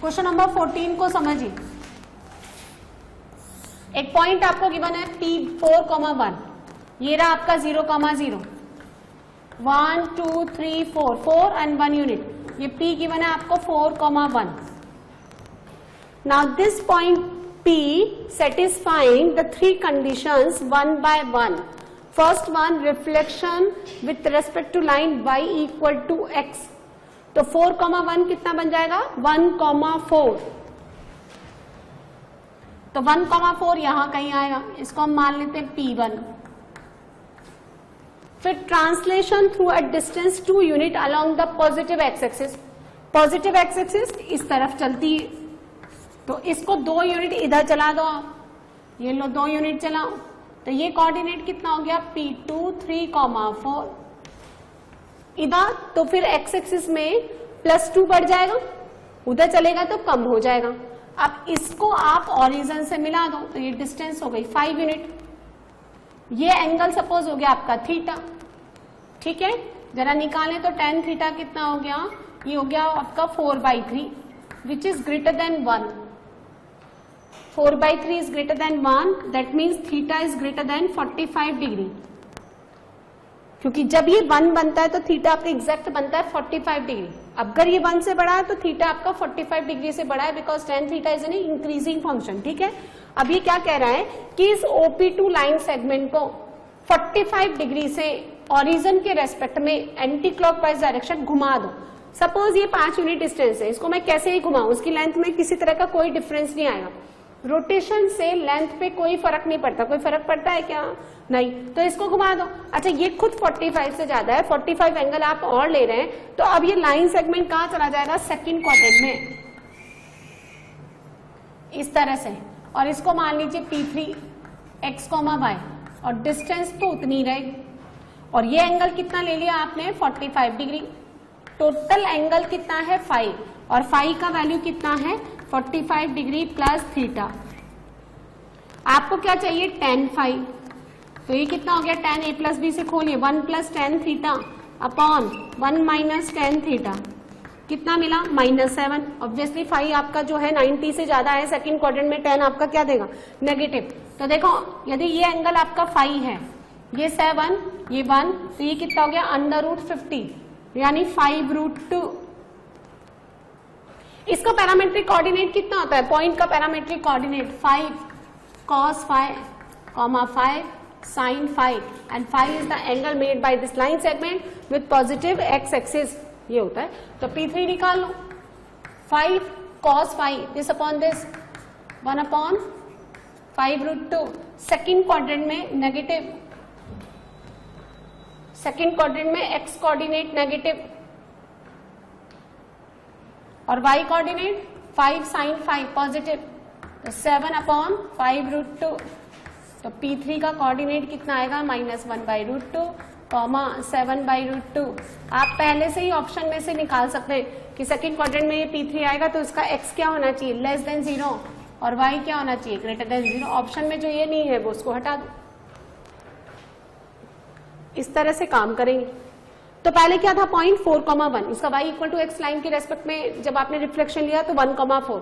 Question number 14 को समझिए। एक पॉइंट आपको गिवन है P4,1, ये रहा आपका 0,0, 1 2 3 4 एंड 1 यूनिट। ये P गिवन है आपको 4,1। Now this point P satisfying the three conditions one by one. First one, reflection with respect to line y equal to x. तो 4,1 कितना बन जाएगा 1,4। तो 1,4 यहां कहीं आएगा, इसको हम मान लेते हैं P1। फिर translation through a distance 2 unit along the positive x axis. Positive x axis इस तरफ चलती है, तो इसको 2 यूनिट इधर चला दो आप, ये लो 2 यूनिट चलाओ, तो ये कोऑर्डिनेट कितना हो गया P2 3,4 इधर। तो फिर एक्स एक्सिस में +2 बढ़ जाएगा, उधर चलेगा तो कम हो जाएगा। अब इसको आप ऑरिजिन से मिला दो, तो ये डिस्टेंस हो गई 5 यूनिट। ये एंगल सपोज हो गया आपका थीटा, ठीक है। जरा निकालें तो tan थीटा कितना हो गया, ये हो गया आपका 4/3 which is greater than 1। 4/3 is greater than 1, that means theta is greater than 45 degree. क्योंकि जब ये 1 बनता है तो थीटा आपका एग्जैक्ट बनता है 45 डिग्री। अगर ये 1 से बड़ा है तो थीटा आपका 45 डिग्री से बड़ा है, because tan theta is an increasing function, ठीक है। अब ये क्या कह रहा है कि इस OP2 लाइन सेगमेंट को 45 डिग्री से ओरिजिन के रेस्पेक्ट में एंटी क्लॉकवाइज डायरेक्शन घुमा दो। सपोज ये 5 यूनिट डिस्टेंस है, इसको मैं कैसे ही घुमाऊं, उसकी लेंथ में किसी तरह का कोई डिफरेंस नहीं आएगा। रोटेशन से लेंथ पे कोई फर्क नहीं पड़ता, कोई फर्क पड़ता है क्या, नहीं। तो इसको घुमा दो। अच्छा, ये खुद 45 से ज्यादा है, 45 एंगल आप और ले रहे हैं, तो अब ये लाइन सेगमेंट कहां चला जाएगा, सेकंड क्वाड्रेंट में, इस तरह से। और इसको मान लीजिए P3 x, y, और डिस्टेंस तो उतनी रहेगी। और ये एंगल कितना ले लिया आपने 45 डिग्री। टोटल एंगल कितना है 5, और 5 का वैल्यू कितना है 45 डिग्री प्लस थीटा। आपको क्या चाहिए tan phi, तो ये कितना हो गया tan a प्लस बी से खोलिए 1 + tan theta upon 1 - tan theta, कितना मिला -7। ऑब्वियसली फाई आपका जो है 90 से ज्यादा है, सेकंड क्वाड्रेंट में tan आपका क्या देगा नेगेटिव। तो देखो यदि ये एंगल आपका फाई है, ये 7, ये 1, तो ये कितना हो गया √50 यानी 5√2। इसका पैरामेट्रिक कोऑर्डिनेट कितना होता है, पॉइंट का parametric coordinate 5 cos phi, 5 sin phi, and phi is the angle made by this line segment with positive x axis, ये होता है। तो P3 निकाल लो, 5 cos phi this upon this 1/5√2। Second quadrant में नेगेटिव, सेकेंड क्वाड्रेंट में x coordinate negative और y coordinate 5 sin phi positive, तो 7/5√2। तो P3 का कोऑर्डिनेट कितना आएगा -1/√2, 7/√2। आप पहले से ही ऑप्शन में से निकाल सकते हैं कि सेकंड क्वाड्रेंट में ये P3 आएगा तो इसका x क्या होना चाहिए <0 और y क्या होना चाहिए <0। ऑप्शन में जो ये नहीं है वो उसको हटा दो। इस तरह से काम करेंगे। तो पहले क्या था पॉइंट 4,1, इसका y = x लाइन के रेस्पेक्ट में जब आपने रिफ्लेक्शन लिया तो 1,4,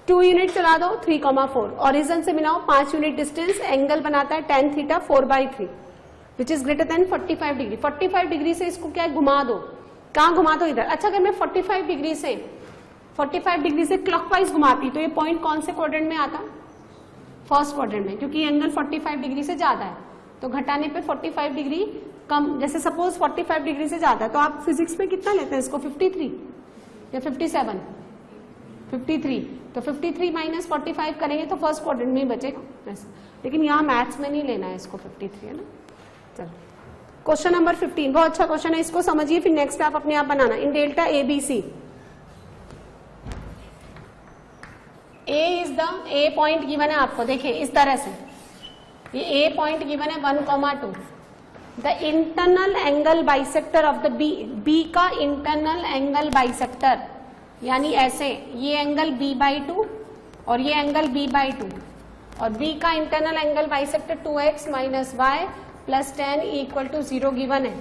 2 यूनिट चला दो 3,4, ओरिजिन से मिलाओ 5 यूनिट डिस्टेंस, एंगल बनाता है tan theta 4/3 which is greater than 45 degree. 45 degree से इसको क्या घुमा दो, कहां घुमा दो इधर। अच्छा, अगर मैं 45 डिग्री से क्लॉकवाइज घुमाती तो ये पॉइंट कौन से क्वाड्रेंट में आता, फर्स्ट क्वाड्रेंट में, क्योंकि एंगल 45 डिग्री से ज्यादा है। तो घटाने पे 45 डिग्री कम, जैसे सपोज 45 डिग्री से ज्यादा है तो आप फिजिक्स में कितना लेते हैं इसको 53 या 57, 53। तो 53 - 45 करेंगे तो फर्स्ट क्वाड्रेंट में ही बचेगा, लेकिन यहाँ मैथ्स में नहीं लेना है इसको 53, है ना। चलो क्वेश्चन नंबर 15 बहुत अच्छा क्वेश्चन है, इसको समझिए फिर नेक्स्ट आप अपने आप बनाना। इन डेल्टा ABC, ए पॉइंट गिवन है आपको, देखिए इस तरह से, ये ए पॉइंट गिवन है 1,2। The internal angle bisector of the B का इंटरनल एंगल बाइसेक्टर, यानी ऐसे ये एंगल B/2 और ये एंगल B/2, और B का internal angle bisector 2x - y + tan = 0 given है,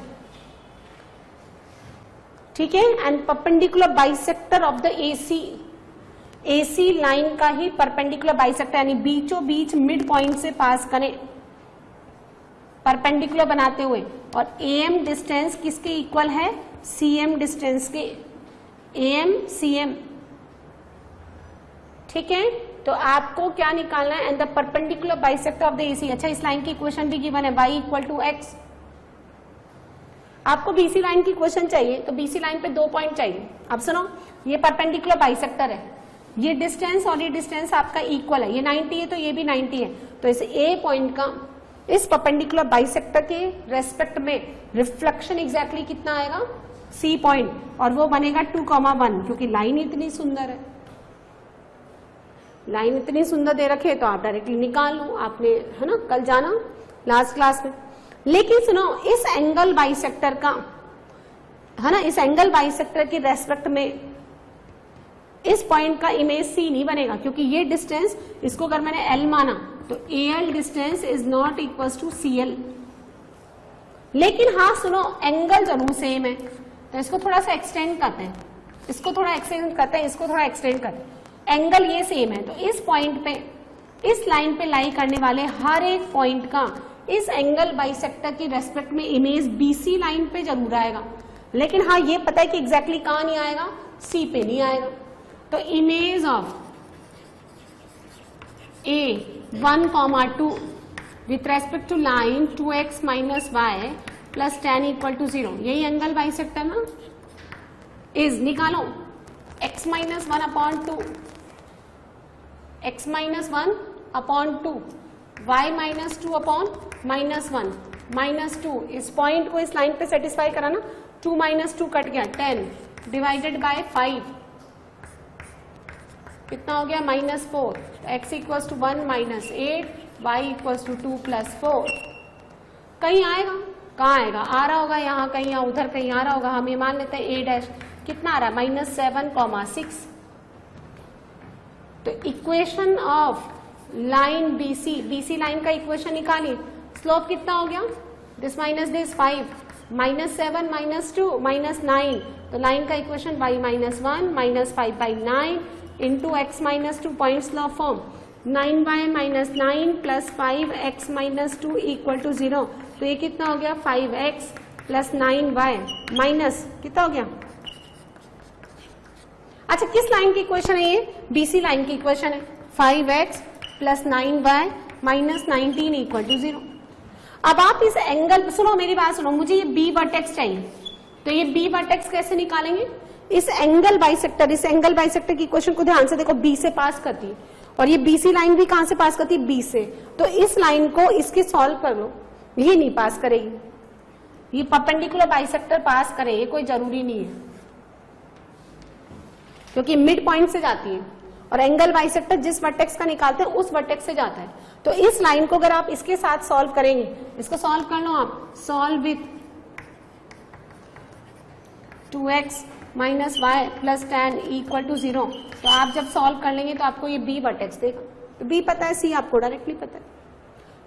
ठीक है। And perpendicular bisector of the AC, AC line का ही परपेंडिकुलर बाइसेक्टर यानी बीचों बीच मिड पॉइंट से पास करें परपेंडिकुलर बनाते हुए, और AM डिस्टेंस किसके इक्वल है? CM डिस्टेंस के, AM CM, ठीक है। तो आपको क्या निकालना है? And the perpendicular bisector of the AC। अच्छा, इस लाइन की इक्वेशन भी गिवन है, y इक्वल टू x। आपको BC लाइन की इक्वेशन चाहिए तो BC लाइन पे 2 पॉइंट चाहिए। अब सुनो, ये परपेंडिकुलर बाइसेक्टर है, ये डिस्टेंस और ये डिस्टेंस आपका इक्वल है, ये 90 है तो ये भी 90 है, तो इस A पॉइंट का इस परपेंडिकुलर बाइसेक्टर के रेस्पेक्ट में रिफ्लेक्शन एग्जैक्टली कितना आएगा? C पॉइंट, और वो बनेगा 2,1, क्योंकि लाइन इतनी सुंदर है, लाइन इतनी सुंदर दे रखे तो आप डायरेक्टली निकाल लो, आपने है ना कल जाना लास्ट क्लास में। लेकिन सुनो, इस एंगल बाइसेक्टर का है ना, इस एंगल बाइसेक्टर के रेस्पेक्ट में इस पॉइंट का इमेज C नहीं बनेगा, क्योंकि ये डिस्टेंस, इसको अगर मैंने L माना तो AL distance is not equal to CL। लेकिन हाँ सुनो, एंगल जरूर सेम है, तो इसको थोड़ा सा एक्सटेंड करते हैं, इसको थोड़ा एक्सटेंड करते हैं, इसको थोड़ा एक्सटेंड करते हैं। एंगल ये सेम है, तो इस पॉइंट पे, इस लाइन पे लाई करने वाले हर एक पॉइंट का इस एंगल बाइसेक्टर की रेस्पेक्ट में इमेज BC लाइन पे जरूर आएगा। लेकिन हाँ ये पता है कि एग्जैक्टली कहां नहीं आएगा? C पे नहीं आएगा। तो image of A1,2 with respect to line 2x minus Y plus tan equal to 0, यही एंगल बाइसेक्टर ना, इज निकालो x माइनस 1/2, x माइनस 1/2, y माइनस 2/-1 -2। इस पॉइंट को इस लाइन पे सेटिस्फाई करा ना, 2 - 2 कट गया, 10 डिवाइडेड बाय 5 कितना हो गया? -4। x equals to 1 - 8, y equals to 2 + 4। कहीं आएगा? कहाँ आएगा? आ रहा होगा यहाँ कहीं, या उधर कहीं आ रहा होगा। हम ये मान लेते हैं A' कितना आ रहा है? -7,6। तो equation of line BC line का इक्वेशन निकालिए। स्लोप कितना हो गया? दिस माइनस दिस 5, -7 - 2 -9, तो लाइन का equation y -1 -5/9 into x -2 point slope form, 9y - 9 + 5x - 2 equal to 0। तो ये कितना हो गया? 5x + 9y माइनस कितना हो गया? अच्छा, किस लाइन की इक्वेशन है ये? BC लाइन की इक्वेशन है। 5x + 9y - 19 equal to 0। अब आप इस एंगल, सुनो मेरी बात सुनो, मुझे ये B वर्टेक्स चाहिए, तो ये B वर्टेक्स कैसे निकालेंगे? इस एंगल बाइसेक्टर की इक्वेशन को ध्यान से देखो, B से पास करती है, और ये BC लाइन भी कहां से पास करती है? B से। तो इस लाइन को इसकी सॉल्व कर लो, ये नहीं पास करेगी, ये परपेंडिकुलर बाइसेक्टर पास करे, ये कोई जरूरी नहीं है, क्योंकि मिड पॉइंट से जाती है, और एंगल बाइसेक्टर जिस वर्टेक्स का निकालते हैं उस वर्टेक्स से जाता है। तो इस लाइन को अगर आप इसके साथ सॉल्व करेंगे, इसको सॉल्व कर लो आप, solve with 2x - y + tan equal to 0। तो आप जब सॉल्व कर लेंगे तो आपको ये B वर्टेक्स देगा। तो B पता है, C आपको डायरेक्टली पता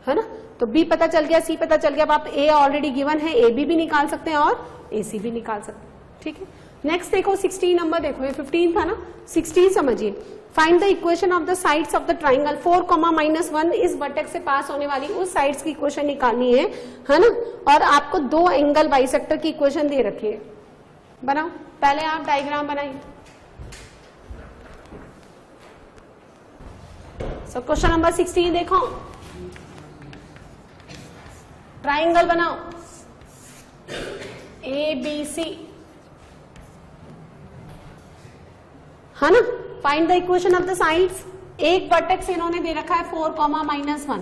है ना? तो B पता चल गया, C पता चल गया। अब आप A ऑलरेडी गिवन है, AB भी निकाल सकते हैं और AC भी निकाल सकते हैं, ठीक है। नेक्स्ट देखो 16 नंबर देखो, ये 15 था ना, 16 समझिए। Find the equation of the sides of the triangle 4, -1 इस वर्टेक्स से पास होने वाली उस साइड्स की इक्वेशन निकालनी है ना। और आपको 2 एंगल बाइसेक्टर की इक्वेशन दे रखी है, बनाओ। पहले आप डायग्राम बनाइए। सो क्वेश्चन नंबर 16 देखो, ट्राइंगल बनाओ ABC, है ना। Find the equation of the sides. एक वर्टेक्स इन्होंने दे रखा है 4, -1,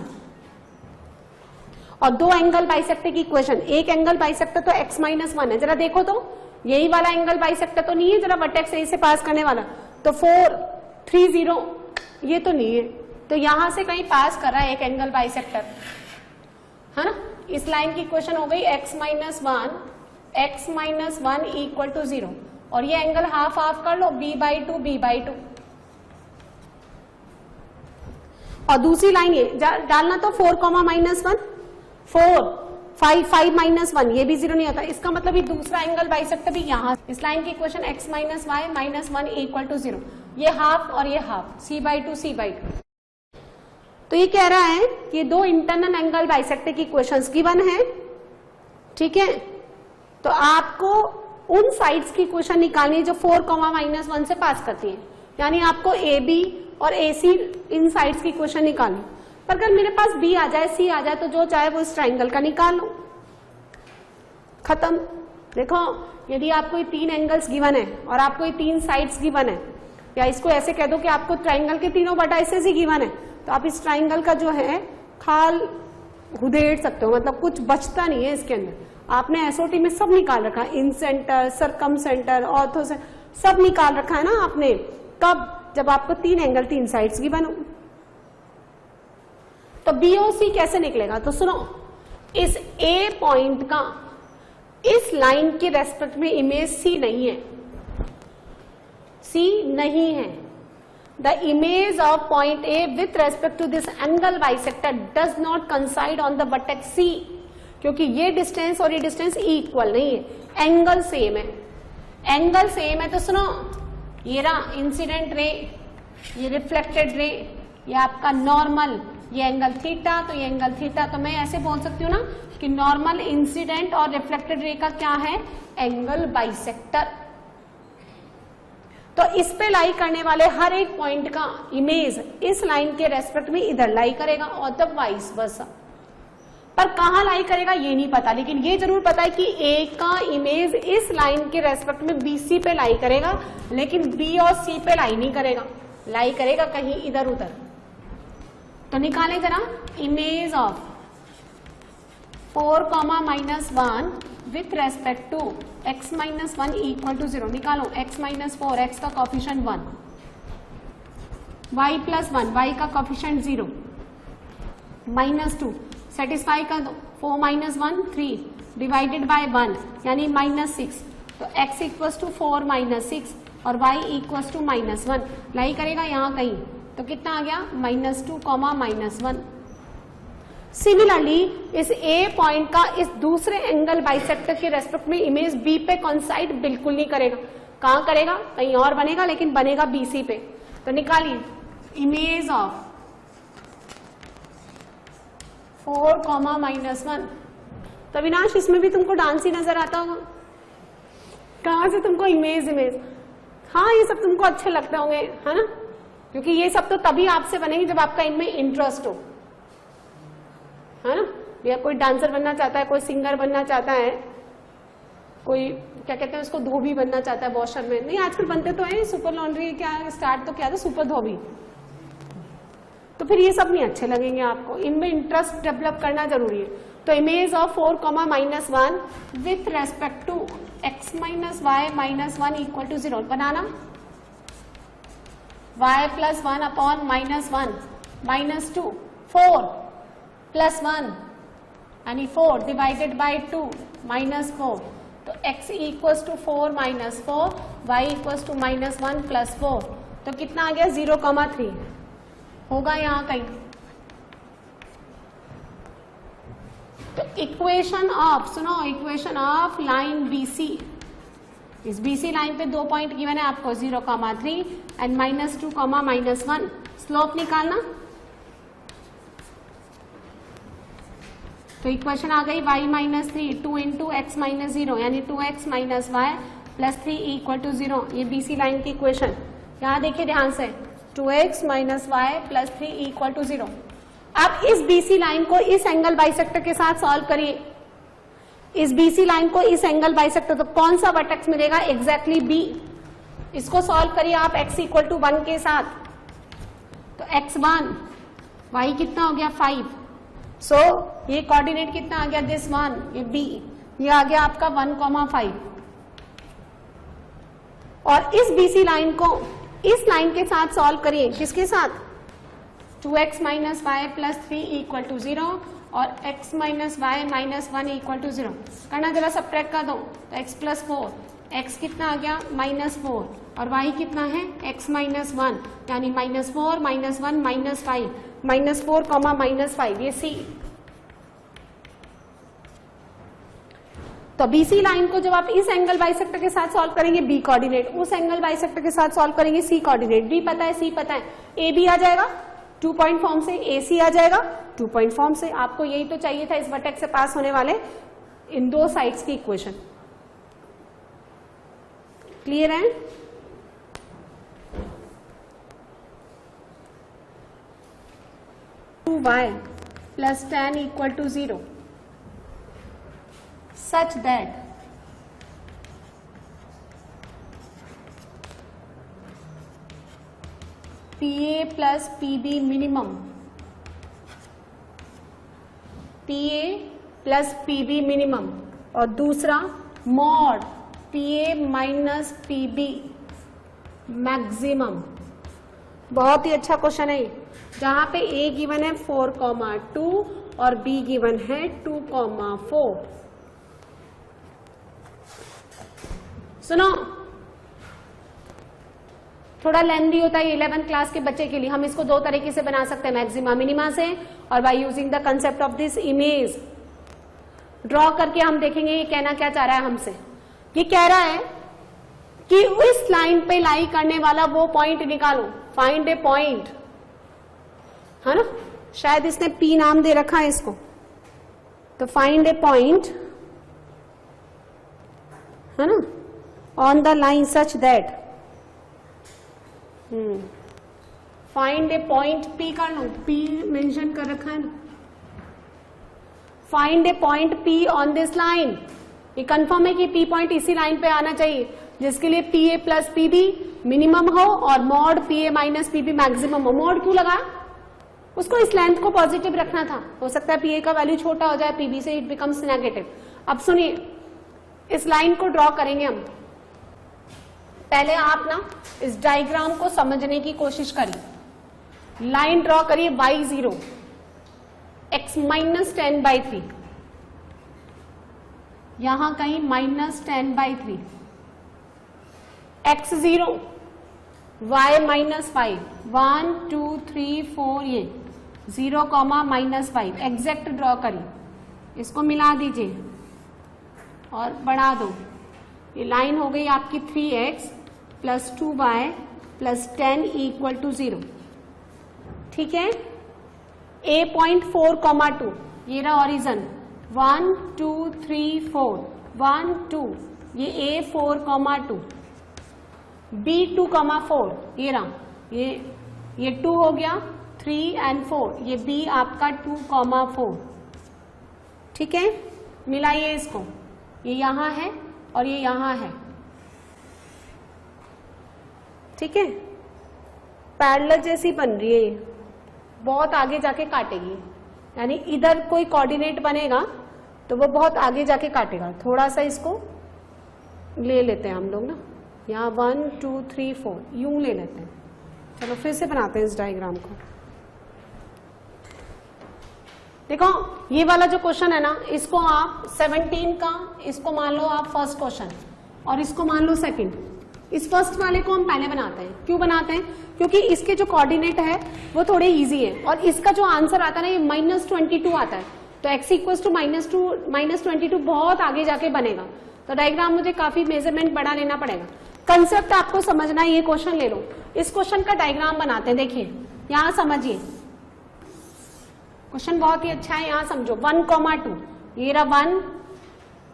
और 2 एंगल बाइसेक्टर की इक्वेशन। एक एंगल बाइसेक्टर तो x -1 है, जरा देखो तो यही वाला एंगल बाइसेक्टर तो नहीं है, जरा वर्टेक्स ए से पास करने वाला। तो 4, 3, 0 ये तो नहीं है, तो यहां से कहीं पास कर रहा है एक एंगल बाइसेक्टर, है ना। इस लाइन की इक्वेशन हो गई x -1 इक्वल टू 0, और ये एंगल हाफ हाफ कर लो, b/2 और दूसरी लाइन ये डालना तो 4, -1 4 5 -1 ये भी 0 नहीं आता। इसका मतलब ये दूसरा एंगल बाइसेक्टर भी यहाँ, इस लाइन की equation x - y - 1 equal to 0। ये हाफ और ये हाफ, c/2 c/2। तो ये कह रहा है कि दो इंटरनल एंगल बाइसेक्टर की इक्वेशंस गिवन है, ठीक है। तो आपको उन साइड्स की इक्वेशन निकालनी है जो 4, -1 से पास करती है, यानी आपको AB और AC इन साइड्स की इक्वेशन निकालनी। पर अगर मेरे पास B आ जाए, C आ जाए, तो जो चाहे वो इस ट्राइंगल का निकाल लो, खत्म। देखो, यदि आपको ये 3 एंगल्स गिवन है और आपको ये 3 साइड्स गिवन है, या इसको ऐसे कह दो कि आपको ट्राइंगल के तीनों वर्टाइसेस ही गिवन है, तो आप इस ट्राइंगल का जो है खाल उधेड़ सकते हो, मतलब कुछ बचता नहीं है इसके अंदर। आपने एसओटी में सब निकाल रखा है, इन सेंटर, सरकम सेंटर, ऑर्थो से सब निकाल रखा है ना आपने। कब? जब आपको 3 एंगल 3 साइड्स गिवन हो। तो BOC कैसे निकलेगा? तो सुनो, इस A पॉइंट का इस लाइन के रेस्पेक्ट में इमेज C नहीं है, C नहीं है। The image of point A with respect to this angle bisector does not coincide on the vertex C, क्योंकि ये डिस्टेंस और ये डिस्टेंस इक्वल नहीं है, एंगल सेम है। एंगल सेम है तो सुनो, ये रहा इंसिडेंट रे, ये रिफ्लेक्टेड रे, ये आपका नॉर्मल, ये एंगल थीटा, तो ये एंगल थीटा। तो मैं ऐसे बोल सकती हूँ ना कि नॉर्मल, इंसिडेंट और रिफ्लेक्टेड रे का क्या है? Angle bisector. तो इस पे लाई करने वाले हर एक पॉइंट का इमेज इस लाइन के रेस्पेक्ट में इधर लाई करेगा और तब वाइस वर्सा। पर कहां लाई करेगा ये नहीं पता, लेकिन ये जरूर पता है कि A का इमेज इस लाइन के रेस्पेक्ट में BC पे लाई करेगा, लेकिन B और C पे लाई नहीं करेगा, लाई करेगा कहीं इधर उधर। तो निकाले जरा image of 4, -1 with respect to x-1 equal to 0। निकालो x-4, x का कॉफिशिएंट 1, y+1, y का कॉफिशिएंट 0, -2 सेटिस्फाई कर दो। 4 - 1 3 डिवाइडेड बाय 1 यानी -6। तो x इक्वल टू 4 - 6 और y इक्वल टू -1 लाई करेगा यहाँ कहीं, तो कितना आ गया? -2, -1। सिमिलरली इस A पॉइंट का इस दूसरे एंगल बाइसेक्टर के रेस्पेक्ट में इमेज B पे कॉन्साइड बिल्कुल नहीं करेगा। कहां करेगा? कहीं और बनेगा, लेकिन बनेगा BC पे। तो निकालिए इमेज ऑफ 4, -1। तो अविनाश, इसमें भी तुमको डांस ही नजर आता होगा। कहां से तुमको इमेज? हाँ, ये सब तुमको अच्छे लगते होंगे, है ना, क्योंकि ये सब तो तभी आपसे बनेंगे जब आपका इनमें इंटरेस्ट हो, है ना। या कोई डांसर बनना चाहता है, कोई सिंगर बनना चाहता है, कोई क्या कहते हैं उसको, धोबी बनना चाहता है वॉशर में। नहीं, आजकल बनते तो है सुपर लॉन्ड्री, क्या स्टार्ट तो क्या था, सुपर धोबी। तो फिर ये सब नहीं अच्छे लगेंगे आपको, इनमें इंटरेस्ट डेवलप करना जरूरी है। तो image of 4, -1 with respect to x-y -1 equal to 0 बनाना। y+1 अपॉन -1 -2 4 +1 यानी 4 डिवाइडेड बाय 2 -4। तो x equals to 4 - 4, y equals to -1 + 4। तो कितना आ गया? 0,3 होगा यहाँ कहीं। तो इक्वेशन ऑफ, सुनो, इक्वेशन ऑफ लाइन BC, इस BC लाइन पे 2 पॉइंट गिवन है आपको, 0,3 एंड -2, -1। स्लोप निकालना। तो इक्वेशन आ गई y-3 2 × x - 0 यानी 2x - y + 3 = 0। ये BC लाइन की इक्वेशन, यहाँ देखिए ध्यान से, 2x - y + 3 = 0। अब इस BC लाइन को इस एंगल बाइसेक्टर के साथ सॉल्व करिए। इस BC लाइन को इस एंगल बाइसेक्टर, तो कौन सा वर्टेक्स मिलेगा? Exactly B। इसको सॉल्व करिए आप x = 1 के साथ। तो x1, y कितना हो गया? 5। सो ये कोऑर्डिनेट कितना आ गया? दिस 1, ये B, ये आ गया आपका 1,5। और इस BC लाइन को इस लाइन के साथ सॉल्व करिए। किसके साथ? 2x - y + 3 = 0 और x - y - 1 = 0। करना जरा सब्ट्रैक्ट कर दो। तो x + 4, x कितना आ गया? -4 और y कितना है? x - 1 यानी -4 - 1 -5 -4, -5 ये C। तो BC लाइन को जब आप इस एंगल बाइसेक्टर के साथ सॉल्व करेंगे B कोऑर्डिनेट, उस एंगल बाइसेक्टर के साथ सॉल्व करेंगे C कोऑर्डिनेट, B पता है C पता है, AB आ जाएगा 2 पॉइंट फॉर्म से, AC आ जाएगा 2 पॉइंट फॉर्म से। आपको यही तो चाहिए था इस वर्टेक्स से पास होने वाले इन दो साइड्स की इक्वेशन। क्लियर है? y plus tan equal to 0 such that PA plus PB minimum, PA plus PB minimum, और दूसरा mod PA minus PB maximum. बहुत ही अच्छा क्वेश्चन है जहां पे A गिवन है 4,2 और B गिवन है 2,4। सुनो, थोड़ा लेंथी होता है 11th क्लास के बच्चे के लिए। हम इसको दो तरीके से बना सकते हैं, मैक्सिमा मिनिमा से और by using the concept of this image. Draw करके हम देखेंगे ये कहना क्या चाह रहा है हमसे। ये कह रहा है कि उस लाइन पे लाई करने वाला वो पॉइंट निकालो, फाइंड ए पॉइंट, है ना। शायद इसने P नाम दे रखा है इसको, तो फाइंड ए पॉइंट, है ना, on the line such that, find A point P कर लो, P मेंशन कर रखा है ना। Find A point P on this line. ये कंफर्म है कि P पॉइंट इसी लाइन पे आना चाहिए जिसके लिए PA प्लस PB मिनिमम हो और mod PA minus PB maximum हो। मॉड क्यों लगा? उसको इस लेंथ को पॉजिटिव रखना था। हो सकता है PA का वैल्यू छोटा हो जाए, PB से इट बिकम्स नेगेटिव। अब सुनिए, इस लाइन को ड्रॉ करेंगे हम। पहले आप ना इस डायग्राम को समझने की कोशिश करिए। लाइन ड्रॉ करिए y0 x माइनस 10/3, यहां कहीं माइनस 10/3, x0 y माइनस 5, 1 2 3 4, ये 0 माइनस 5 एग्जैक्ट ड्रॉ करिए। इसको मिला दीजिए और बढ़ा दो। ये लाइन हो गई आपकी 3x plus 2y plus 10 equal to 0। ठीक है। A पॉइंट 4,2, ये रहा ऑरिजन 1 2 3 4, 1 2, ये A 4,2, B 2,4, ये रहा, ये 2 हो गया, 3 and 4, ये B आपका 2,4। ठीक है, मिलाइए इसको, ये यहां है और ये यहां है। ठीक है, पैरेलल जैसी बन रही है, ये बहुत आगे जाके काटेगी, यानी इधर कोई कोऑर्डिनेट बनेगा तो वो बहुत आगे जाके काटेगा। थोड़ा सा इसको ले लेते हैं हम लोग ना, यहाँ 1 2 3 4 यूं ले लेते हैं। चलो फिर से बनाते हैं इस डायग्राम को। देखो ये वाला जो क्वेश्चन है ना, इसको आप 17 का, इसको मान लो आप फर्स्ट क्वेश्चन और इसको मान लो सेकंड। इस फर्स्ट वाले को हम पहले बनाते हैं। क्यों बनाते हैं? क्योंकि इसके जो कोऑर्डिनेट है वो थोड़े इजी है और इसका जो आंसर आता है ना, ये -22 आता है। तो x इक्वल्स टू -22 बहुत आगे जाके बनेगा, तो डायग्राम मुझे काफी मेजरमेंट बड़ा लेना पड़ेगा। कंसेप्ट आपको समझना है। ये क्वेश्चन ले लो, इस क्वेश्चन का डायग्राम बनाते हैं। देखिए यहां समझिए, क्वेश्चन बहुत ही अच्छा है, यहां समझो। 1,2, ये रहा 1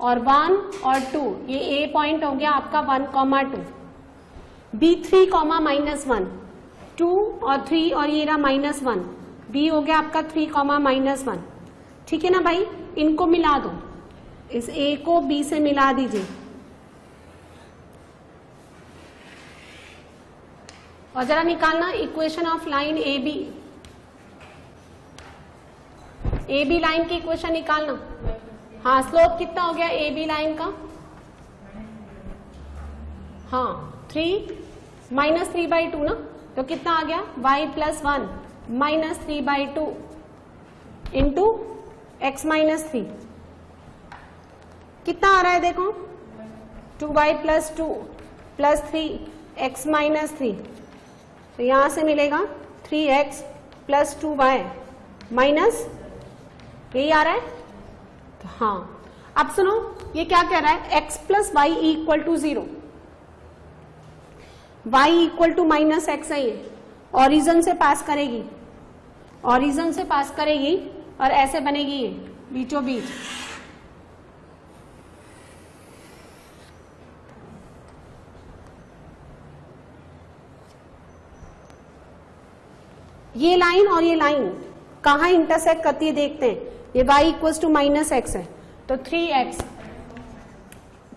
और 1 और 2, ये A पॉइंट हो गया आपका 1,2। B 3, -1, 2 और 3 और ये रहा -1, B हो गया आपका 3, -1। ठीक है ना भाई, इनको मिला दो, इस A को B से मिला दीजिए और जरा निकालना equation of line AB। AB line की इक्वेशन निकालना। हाँ, स्लोप कितना हो गया AB लाइन का? हाँ 3 -3/2 ना, तो कितना आ गया? y plus 1 -3/2 into x -3। कितना आ रहा है देखो? 2y प्लस 2 प्लस 3x -3, तो यहां से मिलेगा 3x प्लस 2y माइनस, यही आ रहा है। तो हाँ, अब सुनो, ये क्या कह रहा है, x plus Y equal to 0, y equal to minus X है, ये ओरिजिन से पास करेगी, ओरिजिन से पास करेगी और ऐसे बनेगी ये बीचों बीच। ये लाइन और ये लाइन कहाँ इंटरसेक्ट करती है देखते हैं। ये y equals to minus X है तो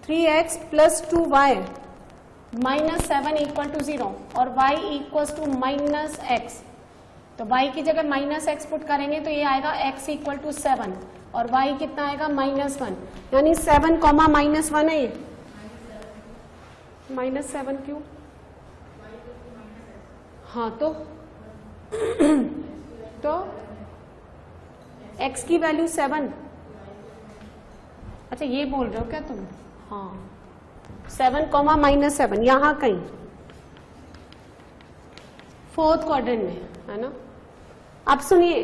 3x plus 2y minus 7 equal to 0 और y equals to minus X, तो y की जगह माइनस एक्स पुट करेंगे तो ये आएगा x इक्वल टू 7 और y कितना आएगा -1, यानी 7 कॉमा -1 है ये। -7 क्यों? हाँ तो x की वैल्यू 7, अच्छा ये बोल रहे हो क्या तुम? हाँ 7 कॉमा -7 यहां कहीं फोर्थ क्वाड्रेंट में है ना। अब सुनिए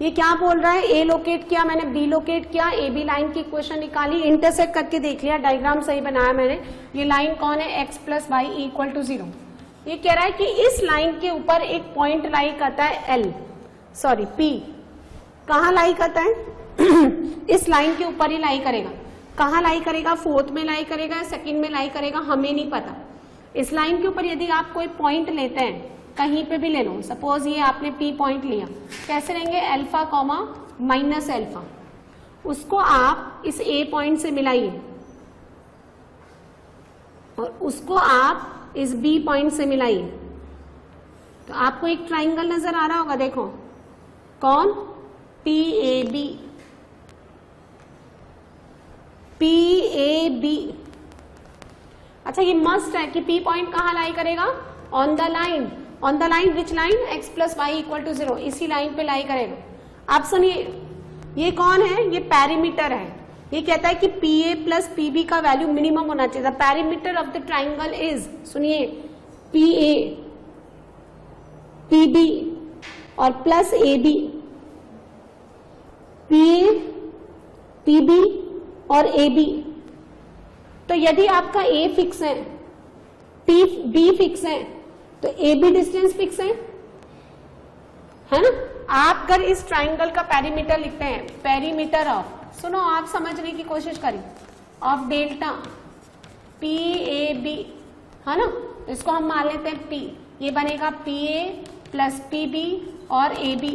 ये क्या बोल रहा है, ए लोकेट किया मैंने, बी लोकेट किया, ए बी लाइन की इक्वेशन निकाली, इंटरसेक्ट करके देख लिया, डायग्राम सही बनाया मैंने। ये लाइन कौन है, x plus Y equal to 0। ये कह रहा है कि इस लाइन के ऊपर एक पॉइंट लाई करता है P। कहाँ लाई करता है? इस लाइन के ऊपर ही लाई करेगा। कहाँ लाई करेगा, फोर्थ में लाई करेगा, सेकंड में लाई करेगा, हमें नहीं पता। इस लाइन के ऊपर यदि आप कोई पॉइंट लेते हैं, कहीं पे भी ले लो, सपोज ये आपने P पॉइंट लिया, कैसे लेंगे, अल्फा कॉमा माइनस अल्फा, उसको आप इस A पॉइंट से मिलाइए और उसको आप इस B पॉइंट से मिलाइए, तो आपको एक ट्राइंगल नजर आ रहा होगा, देखो कौन, PAB। अच्छा ये मस्ट है कि P पॉइंट कहाँ लाई करेगा, on the line. On the line which line, x plus Y equal to 0, इसी लाइन पे लाई करेगा। आप सुनिए ये कौन है, ये पैरीमीटर है। ये कहता है कि PA प्लस PB का वैल्यू मिनिमम होना चाहिए। The perimeter of the triangle is, सुनिए, PA PB और प्लस AB, PA PB और AB। तो यदि आपका A फिक्स है, B फिक्स है, तो AB डिस्टेंस फिक्स है ना। आप अगर इस ट्राइंगल का पैरीमीटर लिखते हैं, पैरीमीटर ऑफ, सुनो आप समझने की कोशिश करिए, ऑफ डेल्टा PAB है ना, तो इसको हम मान लेते हैं P। ये बनेगा PA प्लस PB और AB।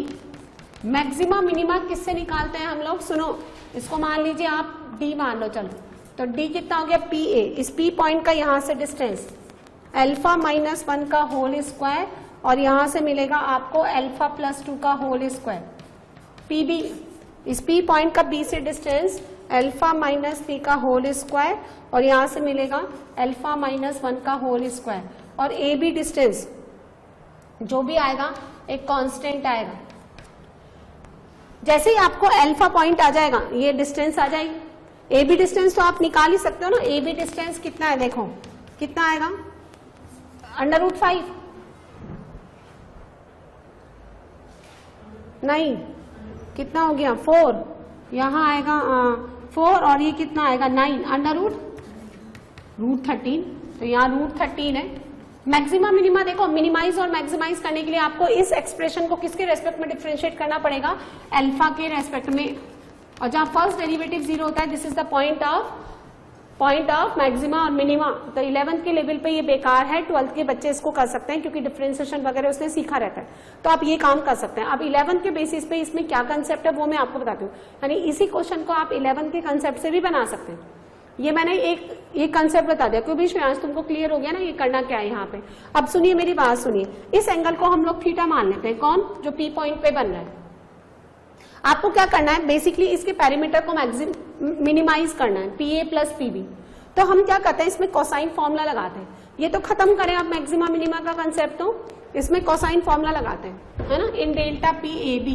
मैक्सिमा मिनिमा किससे निकालते हैं हम लोग, सुनो इसको मान लीजिए आप D मान लो, चलो तो D कितना हो गया, PA, इस P पॉइंट का यहां से डिस्टेंस अल्फा माइनस 1 का होल स्क्वायर और यहां से मिलेगा आपको अल्फा प्लस 2 का होल स्क्वायर। PB, इस P पॉइंट का B से डिस्टेंस अल्फा माइनस 3 का होल स्क्वायर और यहां से मिलेगा अल्फा माइनस 1 का होल स्क्वायर। और AB डिस्टेंस जो भी आएगा एक कांस्टेंट आएगा। जैसे ही आपको अल्फा पॉइंट आ जाएगा ये डिस्टेंस आ जाएगी। AB डिस्टेंस तो आप निकाल ही सकते हो ना। AB डिस्टेंस कितना है, देखो कितना आएगा, √5 नहीं, कितना हो गया 4, यहां आएगा 4 और ये कितना आएगा 9, √13, तो यहाँ √13 है। मैक्सिमा मिनिमा देखो, मिनिमाइज और मैक्सिमाइज करने के लिए आपको इस एक्सप्रेशन को किसके रेस्पेक्ट में डिफरेंशिएट करना पड़ेगा, अल्फा के रेस्पेक्ट में। और जहां फर्स्ट डेरिवेटिव 0 होता है, this is the point of maxima और मिनिमा। तो 11th के लेवल पे ये बेकार है, 12th के बच्चे इसको कर सकते हैं क्योंकि डिफरेंशिएशन वगैरह उसने सीखा रहता है, तो आप ये काम कर सकते हैं। अब 11th के बेसिस पे इसमें क्या कंसेप्ट है वो मैं आपको बताती हूँ, यानी इसी क्वेश्चन को आप 11th के कंसेप्ट से भी बना सकते हैं। ये मैंने एक कंसेप्ट बता दिया क्योंकि बीच में आज तुमको क्लियर हो गया ना ये करना क्या है यहाँ पे। अब सुनिए मेरी बात सुनिए, इस एंगल को हम लोग थीटा मान लेते हैं, कौन, जो P पॉइंट पे बन रहा है। आपको क्या करना है, बेसिकली इसके पैरामीटर को मिनिमाइज करना है, PA प्लस PB। तो हम क्या करते हैं, इसमें कोसाइन फॉर्मूला लगाते हैं। ये तो खत्म करें आप मैक्सिमा मिनिमा का कंसेप्ट, तो इसमें कोसाइन फॉर्मूला लगाते हैं, है ना। In delta PAB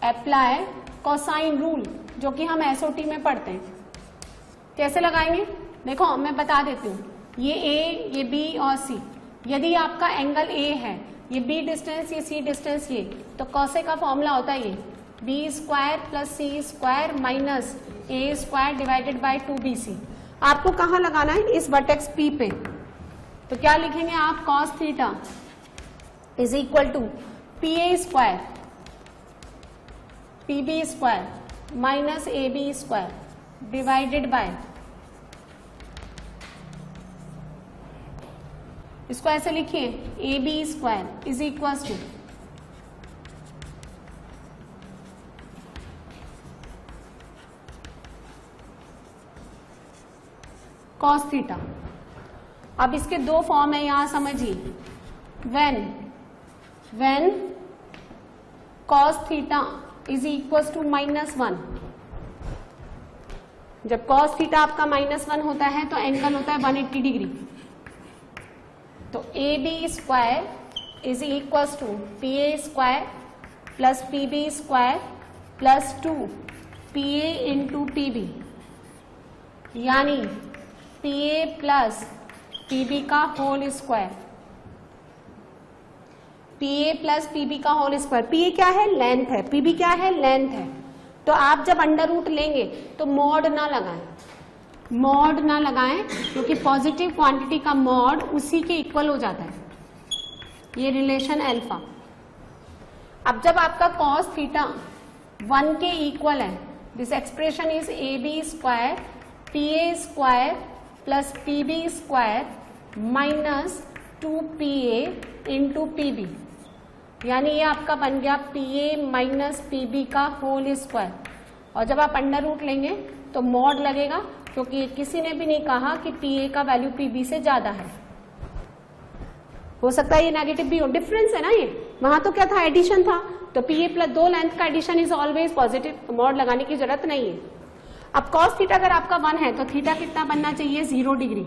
apply cosine rule, जो कि हम SOT में पढ़ते हैं। कैसे लगाएंगे, देखो मैं बता देती हूँ। ये A, ये B और C, यदि आपका एंगल A है ये b डिस्टेंस, ये c डिस्टेंस, ये तो कॉसे का फॉर्मूला होता है ये b square plus c square minus a square divided by 2bc। आपको कहाँ लगाना है? इस वर्टेक्स p पे। तो क्या लिखेंगे आप? Cos theta is equal to pa square pb square minus ab square divided by, इसको ऐसे लिखिए ab square is equal to cos theta. अब इसके दो फॉर्म है, यहां समझिए। When cos theta is equal to -1, जब कॉस थीटा आपका -1 होता है तो एंगल होता है 180 डिग्री। तो AB square is equal to PA square plus PB square plus 2PA into PB, यानी PA प्लस PB का whole square, PA plus PB का होल स्क्वायर। PA क्या है? लेंथ है। PB क्या है? लेंथ है। तो आप जब अंडर रूट लेंगे तो मॉड ना लगाएं, मॉड ना लगाएं, क्योंकि पॉजिटिव क्वांटिटी का मॉड उसी के इक्वल हो जाता है, ये रिलेशन अल्फा। अब जब आपका कॉस थीटा 1 के इक्वल है, this expression is AB square PA square plus PB square minus 2PA into PB, यानी ये आपका बन गया PA माइनस PB का होल स्क्वायर। और जब आप अंडर रूट लेंगे तो मॉड लगेगा, क्योंकि किसी ने भी नहीं कहा कि PA का वैल्यू PB से ज्यादा है। हो सकता है ये नेगेटिव भी हो, डिफरेंस है ना ये। वहां तो क्या था? एडिशन था। तो PA प्लस दो लेंथ का एडिशन इज ऑलवेज पॉजिटिव, तो मॉड लगाने की जरूरत नहीं है। अब कॉस थीटा अगर आपका 1 है तो थीटा कितना बनना चाहिए? 0 degree.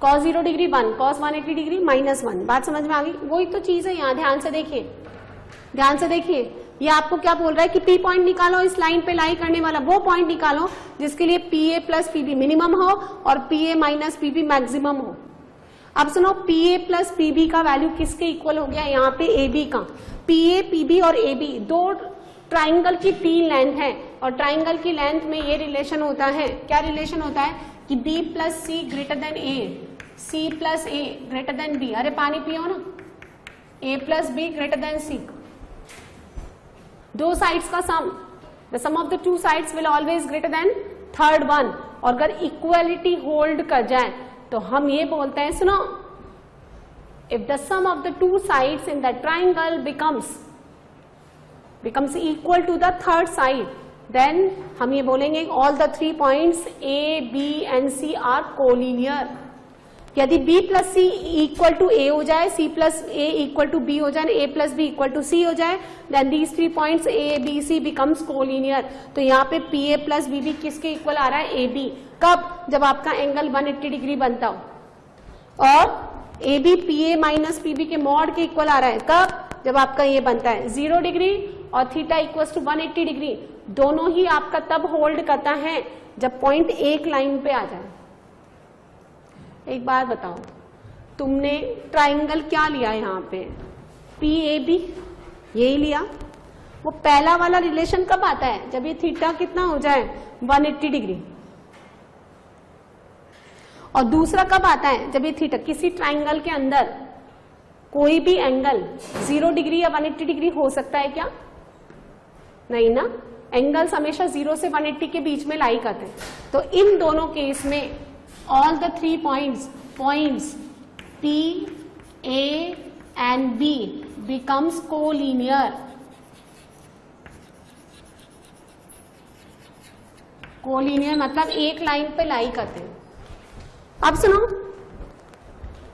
Cos 0 degree 1, cos 180 degree -1। बात समझ में आ गई? वही तो चीज है यहाँ, ध्यान से देखिए, ध्यान से देखिए। ये आपको क्या बोल रहा है कि P पॉइंट निकालो, इस लाइन पे लाई करने वाला वो पॉइंट निकालो जिसके लिए PA प्लस PB मिनिमम हो और PA माइनस PB मैक्सिमम हो। अब सुनो, PA प्लस PB का वैल्यू किसके इक्वल हो गया? यहाँ पे AB का। PA, PB और AB दो ट्राइंगल की 3 लेंथ है, और ट्राइंगल की लेंथ में ये रिलेशन होता है। क्या रिलेशन होता है? कि B plus C greater than A, C plus A greater than B। अरे पानी पियो ना। A plus B greater than C। दो साइड्स का sum, the sum of the two sides will always greater than third one. और अगर equality hold कर जाए तो हम ये बोलते हैं, सुनो, if the sum of the two sides in the triangle becomes equal to the third side, then हम ये बोलेंगे all the 3 points A, B and C are collinear। यदि B plus C equal to A हो जाए, C plus A equal to B हो जाए, A plus B equal to C हो जाए, then these 3 points A, B, C becomes collinear। तो यहाँ पे PA प्लस BB किसके इक्वल आ रहा है? AB। कब? जब आपका एंगल 180 डिग्री बनता हो। और AB PA माइनस PB के मॉड के इक्वल आ रहा है। कब? जब आपका ये बनता है 0 डिग्री और थीटा इक्वल्स टू 180 डिग्री। दोनों ही आपका तब होल्ड करता है जब पॉइंट एक लाइन पे आ जाए। एक बार बताओ, तुमने ट्राइंगल क्या लिया यहाँ पे? PAB, यही लिया। वो पहला वाला रिलेशन कब आता है? जब ये थीटा कितना हो जाए? 180 डिग्री। और दूसरा कब आता है? जब ये थीटा, किसी ट्राइंगल के अंदर कोई भी एंगल 0 डिग्री या 180 डिग्री हो सकता है क्या? नहीं ना। एंगल्स हमेशा 0 से 180 के बीच में लाई करते हैं। तो इन दोनों केस में all the 3 points P, A and B becomes collinear। Collinear मतलब एक लाइन पे लाई करते हैं। अब सुनो,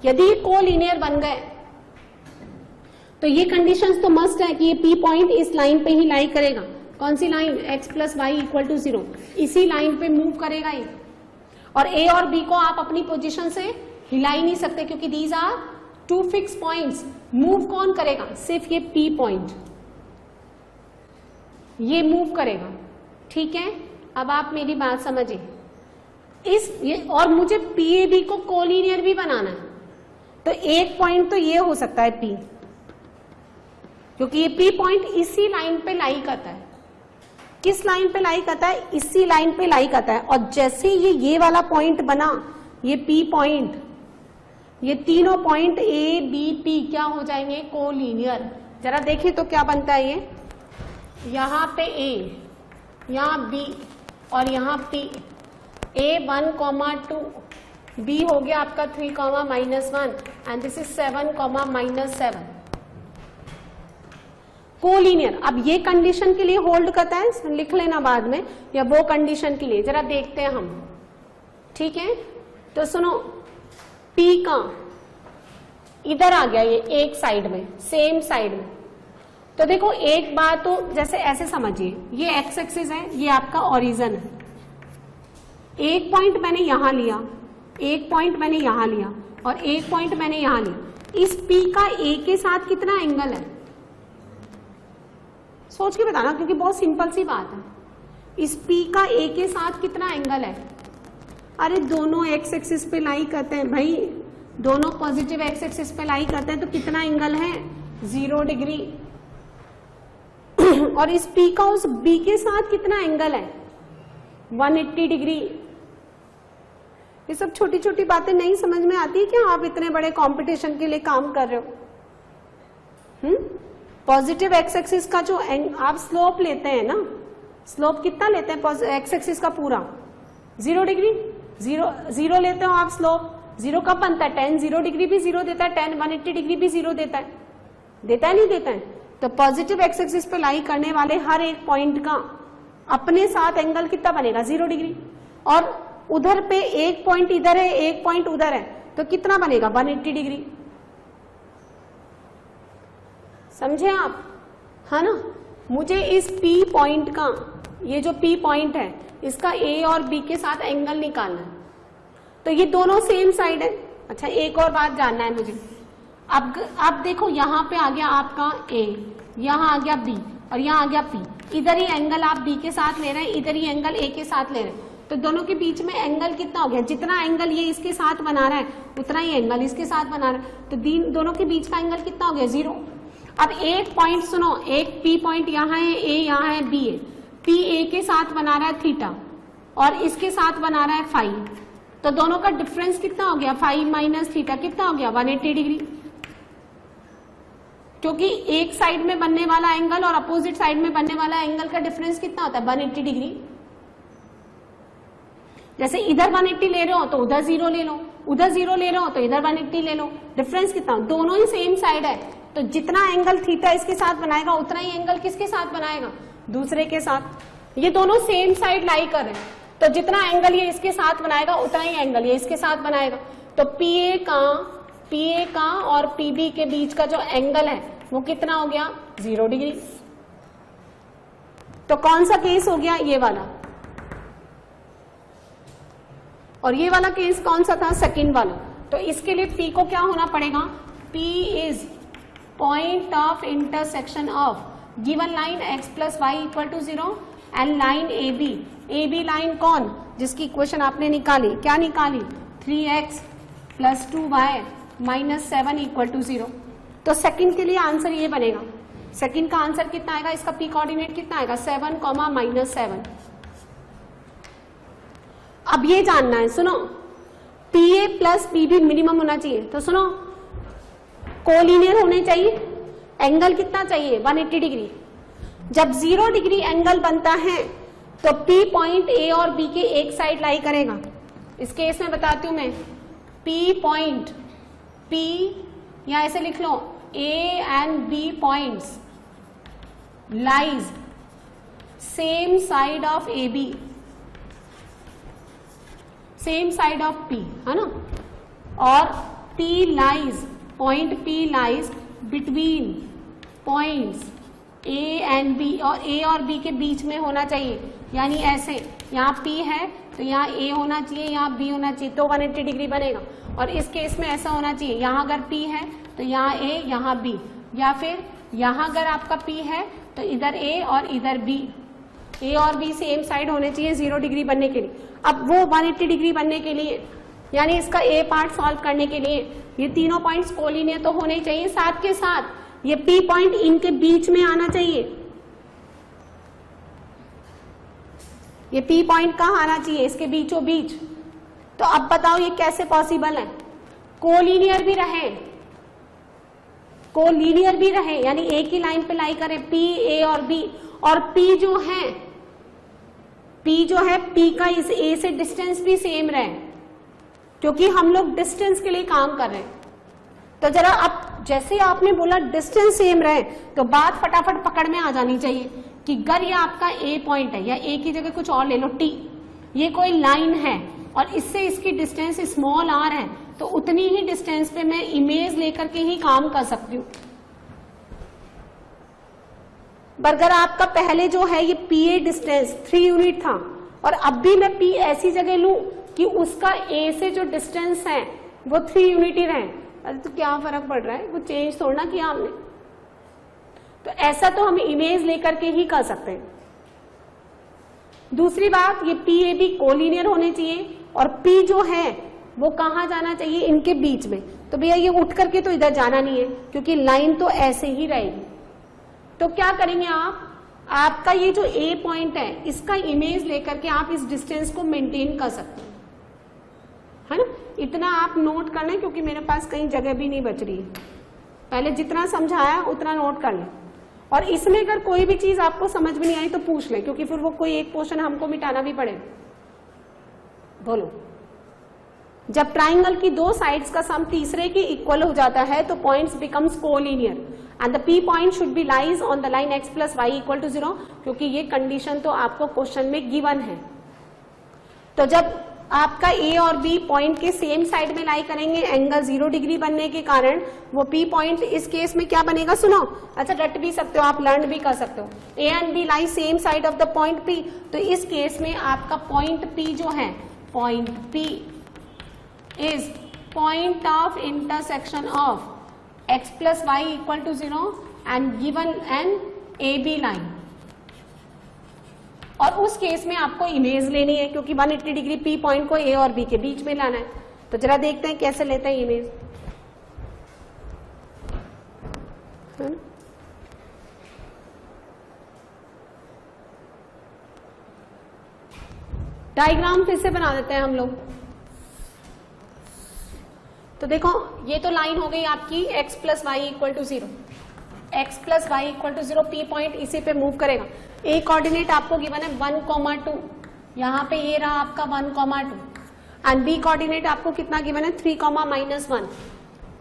यदि कोलिनियर बन गए तो ये कंडीशंस तो मस्ट है कि ये P पॉइंट इस लाइन पे ही लाई करेगा। कौन सी line? x plus Y equal to 0। इसी लाइन पे मूव करेगा ये। और A और B को आप अपनी पोजीशन से हिला ही नहीं सकते, क्योंकि these are 2 fix points. Move कौन करेगा? सिर्फ ये P पॉइंट, ये मूव करेगा। ठीक है, अब आप मेरी बात समझिए। और मुझे PAB को कोलिनियर भी बनाना है। तो एक पॉइंट तो ये हो सकता है P, क्योंकि ये P पॉइंट इसी लाइन पे लाई करता है। किस लाइन पे लाई करता है? इसी लाइन पे लाई करता है। और जैसे ये वाला पॉइंट बना, ये P पॉइंट, ये तीनों पॉइंट A B P क्या हो जाएंगे? कोलिनियर। जरा देखिए तो क्या बनता है ये, यहाँ पे A, यहाँ B और यहाँ P, A 1,2, B हो गया आपका 3,-1 एंड दिस इज 7,-7। कोलिनियर। अब ये कंडीशन के लिए होल्ड करता है, लिख लेना बाद में, या वो कंडीशन के लिए जरा देखते हैं हम, ठीक है। तो सुनो, P का इधर आ गया ये एक साइड में, सेम साइड में। तो देखो एक बात तो जैसे ऐसे समझिए, ये एक्स एक्सिस है, ये आपका ओरिजिन है। एक पॉइंट मैंने यहां लिया, एक पॉइंट मैंने यहां लिया और एक पॉइंट मैंने यहां लिया। इस P का A के साथ कितना एंगल है? सोच के बताना, क्योंकि बहुत सिंपल सी बात है। इस P का A के साथ कितना एंगल है? अरे दोनों एक्स एक्सिस पे लाई करते हैं भाई, दोनों पॉजिटिव एक्स एक्सिस पे लाई करते हैं, तो कितना एंगल है? 0 डिग्री। और इस P का उस B के साथ कितना एंगल है? 180 डिग्री। ये सब छोटी छोटी बातें नहीं समझ में आती है क्या? आप इतने बड़े कंपटीशन के लिए काम कर रहे हो। पॉजिटिव एक्स एक्सिस का जो आप स्लोप लेते हैं ना, स्लोप कितना लेते हैं एक्स एक्सिस का? पूरा 0 डिग्री। 0 लेते हो आप स्लोप। 0 कब बनता है? 10। 0 डिग्री भी 0 देता है, 10 180 डिग्री भी 0 देता है। देता है नहीं देता है? तो पॉजिटिव एक्स एक्सिस पे लाई करने वाले हर एक पॉइंट का अपने साथ एंगल कितना बनेगा? 0 डिग्री। और उधर पे एक पॉइंट इधर है, एक पॉइंट उधर है, तो कितना बनेगा? 180 डिग्री। समझे आप? है ना। मुझे इस P पॉइंट का, ये जो P पॉइंट है, इसका A और B के साथ एंगल निकालना है। तो ये दोनों सेम साइड है। अच्छा, एक और बात जानना है मुझे। अब देखो, यहां पे आ गया आपका A, यहां आ गया B और यहां आ गया P। इधर ही एंगल आप B के साथ ले रहे हैं, इधर ही एंगल A के साथ ले रहे हैं, तो दोनों के बीच में एंगल कितना हो गया? जितना एंगल ये इसके साथ बना रहा है उतना ही एंगल इसके साथ बना रहा है, तो दोनों के बीच का एंगल कितना हो गया? 0। अब एक पॉइंट सुनो, एक P पॉइंट यहाँ है, A यहाँ है, B है। P A के साथ बना रहा है थीटा और इसके साथ बना रहा है फाई, तो दोनों का डिफरेंस कितना हो गया? फाई माइनस थीटा कितना हो गया? 180 डिग्री। क्योंकि एक साइड में बनने वाला एंगल और अपोजिट साइड में बनने वाला एंगल का डिफरेंस कितना होता है? 180 डिग्री। जैसे इधर 180 ले रहे हो तो उधर 0 ले लो, उधर 0 ले रहे हो तो इधर 180 ले लो। डिफरेंस कितना? दोनों ही सेम साइड है, तो जितना एंगल थीटा इसके साथ बनाएगा उतना ही एंगल किसके साथ बनाएगा? दूसरे के साथ। ये दोनों सेम साइड लाई कर रहे हैं, तो जितना एंगल ये इसके साथ बनाएगा उतना ही एंगल ये इसके साथ बनाएगा। तो PA का और PB के बीच का जो एंगल है वो कितना हो गया? 0 डिग्री। तो कौन सा केस हो गया? ये वाला। और ये वाला केस कौन सा था? सेकंड वाला। तो इसके लिए P को क्या होना पड़ेगा? P is point of intersection of given line x + y = 0 and line AB। AB line कौन? जिसकी इक्वेशन आपने निकाली, क्या निकाली? 3x + 2y - 7 = 0। तो सेकंड के लिए आंसर ये बनेगा। सेकंड का आंसर कितना आएगा? इसका P कोऑर्डिनेट कितना आएगा? 7, -7। अब ये जानना है, सुनो, PA + PB मिनिमम होना चाहिए। तो सुनो, कोलिनियर होने चाहिए। एंगल कितना चाहिए? 180 डिग्री। जब 0 डिग्री एंगल बनता है तो P पॉइंट A और B के एक साइड लाई करेगा। इस केस में बताती हूं मैं, P पॉइंट, P या ऐसे लिख लो, A and B points lies same side of AB, same side of P, है ना। और P lies, point P lies between points A and B, और A और B के बीच में होना चाहिए। यानी ऐसे, यहाँ P है तो यहाँ A होना चाहिए, यहाँ B होना चाहिए, तो 180 डिग्री बनेगा। और इस केस में ऐसा होना चाहिए, यहाँ अगर P है तो यहाँ A, यहाँ B, या फिर यहाँ अगर आपका P है तो इधर A और इधर B। A और B सेम साइड होने चाहिए 0 डिग्री बनने के लिए। अब वो 180 डिग्री बनने के लिए यानी इसका ए पार्ट सॉल्व करने के लिए ये तीनों पॉइंट्स कोलिनियर तो होने ही चाहिए, साथ के साथ ये पी पॉइंट इनके बीच में आना चाहिए। ये पी पॉइंट कहाँ आना चाहिए? इसके बीचों बीच। तो अब बताओ ये कैसे पॉसिबल है? कोलिनियर भी रहे, कोलिनियर भी रहे, यानी एक ही लाइन पे लाई करें पी, ए और बी, और पी जो है पी का इस ए से डिस्टेंस भी सेम रहे, क्योंकि हम लोग डिस्टेंस के लिए काम कर रहे हैं। तो जरा अब जैसे आपने बोला डिस्टेंस सेम रहे, तो बात फटाफट पकड़ में आ जानी चाहिए कि अगर ये आपका ए पॉइंट है, या ए की जगह कुछ और ले लो टी, ये कोई लाइन है और इससे इसकी डिस्टेंस स्मॉल आर है, तो उतनी ही डिस्टेंस पे मैं इमेज लेकर के ही काम कर सकती हूँ। अगर आपका पहले जो है ये पी ए डिस्टेंस 3 यूनिट था, और अब भी मैं पी ऐसी जगह लूं कि उसका ए से जो डिस्टेंस है वो 3 यूनिट ही रहे, अरे तो क्या फर्क पड़ रहा है, वो चेंज थोड़ा किया हमने। तो ऐसा तो हम इमेज लेकर के ही कर सकते हैं। दूसरी बात, ये पी ए बी कोलिनियर होने चाहिए, और पी जो है वो कहाँ जाना चाहिए? इनके बीच में। तो भैया ये उठ करके तो इधर जाना नहीं है, क्योंकि लाइन तो ऐसे ही रहेगी। तो क्या करेंगे आप? आपका ये जो ए पॉइंट है इसका इमेज लेकर के आप इस डिस्टेंस को मेंटेन कर सकते हैं, है ना? इतना आप नोट करना है, क्योंकि मेरे पास कहीं जगह भी नहीं बच रही है। पहले जितना समझाया उतना नोट कर लें, और इसमें अगर कोई भी चीज आपको समझ में नहीं आई तो पूछ लें, क्योंकि फिर वो कोई एक पोर्शन हमको मिटाना भी पड़ेगा। बोलो। जब ट्राइंगल की दो साइड्स का सम तीसरे के इक्वल हो जाता है तो points becomes collinear and the P point should be lies on the line x plus Y equal to 0, क्योंकि ये कंडीशन तो आपको क्वेश्चन में गिवन है। तो जब आपका ए और बी पॉइंट के सेम साइड में लाई करेंगे, एंगल 0 डिग्री बनने के कारण वो पी पॉइंट इस केस में क्या बनेगा? सुनो, अच्छा रट भी सकते हो आप, लर्न भी कर सकते हो। A and B lie same side of the point P, तो इस केस में आपका पॉइंट पी जो है, point P is point of intersection of x plus y equal to 0 and given an AB line। और उस केस में आपको इमेज लेनी है, क्योंकि 180 डिग्री पी पॉइंट को ए और बी के बीच में लाना है। तो जरा देखते हैं कैसे लेते हैं इमेज। डायग्राम फिर से बना देते हैं हम लोग। तो देखो, ये तो लाइन हो गई आपकी x plus Y equal to 0, x plus Y equal to 0, P point इसी पे मूव करेगा। ए कोऑर्डिनेट आपको गिवन है 1,2, यहाँ पे ये रहा आपका 1,2, एंड बी कोऑर्डिनेट आपको कितना गिवन है? 3,-1,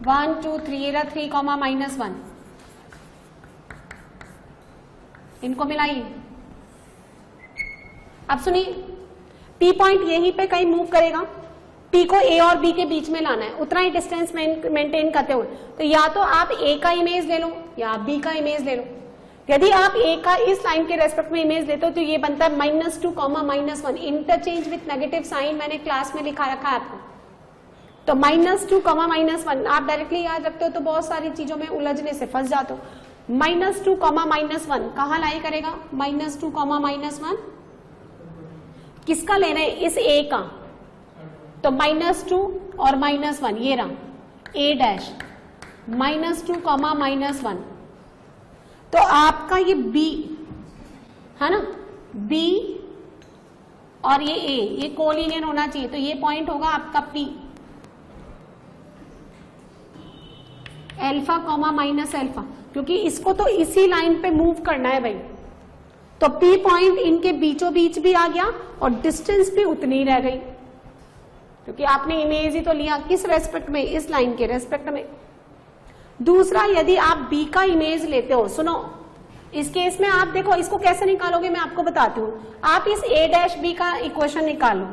1 2 3, ये रहा 3,-1। इनको मिलाइए। अब सुनिए, पी पॉइंट यहीं पे कहीं मूव करेगा, पी को ए और बी के बीच में लाना है, उतना ही डिस्टेंस मेंटेन करते हुए। तो या तो आप ए का इमेज ले लो या आप बी का इमेज ले लो। यदि आप ए का इस लाइन के रेस्पेक्ट में इमेज लेते हो तो ये बनता है -2, -1, इंटरचेंज विथ नेगेटिव साइन, मैंने क्लास में लिखा रखा है आपको। तो -2, -1 आप डायरेक्टली याद रखते हो तो बहुत सारी चीजों में उलझने से फंस जाते हो। -2, -1 कहाँ लाई करेगा? -2, -1 किसका लेना है? इस ए का। तो -2 और -1 ये रहा ए डैश, -2, -1। तो आपका ये बी है ना, बी और ये ए, ये कोलिनियर होना चाहिए। तो ये पॉइंट होगा आपका P, alpha comma minus alpha, क्योंकि इसको तो इसी लाइन पे मूव करना है भाई। तो पी पॉइंट इनके बीचों बीच भी आ गया और डिस्टेंस भी उतनी रह गई, क्योंकि आपने इमेज ही तो लिया। किस रेस्पेक्ट में? इस लाइन के रेस्पेक्ट में। दूसरा, यदि आप बी का इमेज लेते हो, सुनो, इस केस में आप देखो इसको कैसे निकालोगे मैं आपको बताती हूँ। आप इस ए डैश बी का इक्वेशन निकालो,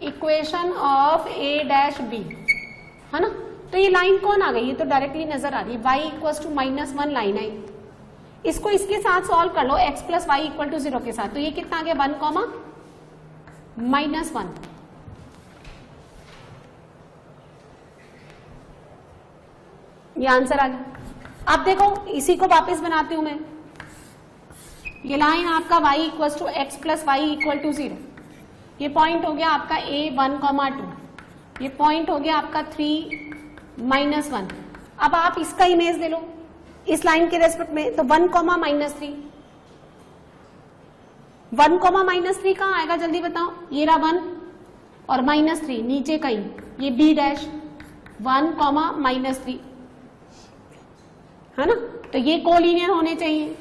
equation of A dash B, है ना। तो ये लाइन कौन आ गई? ये तो डायरेक्टली नजर आ रही है, y इक्वल टू -1 लाइन आई। इसको इसके साथ सॉल्व कर लो, x plus Y equal to 0 के साथ। तो ये कितना आ गया? 1, -1। ये आंसर आ गया। अब देखो, इसी को वापस बनाती हूं मैं। ये लाइन आपका y equal to x plus Y equal to 0, ये पॉइंट हो गया आपका a 1, 2, ये पॉइंट हो गया आपका 3 माइनस 1। अब आप इसका इमेज ले लो इस लाइन के रेस्पेक्ट में, तो 1 कॉमा माइनस 3, 1 कॉमा माइनस 3 कहाँ आएगा जल्दी बताओ, ये रहा 1 और माइनस 3 नीचे कहीं, ये बी डैश 1 कॉमा माइनस 3 है ना। तो ये कोलिनियर होने चाहिए,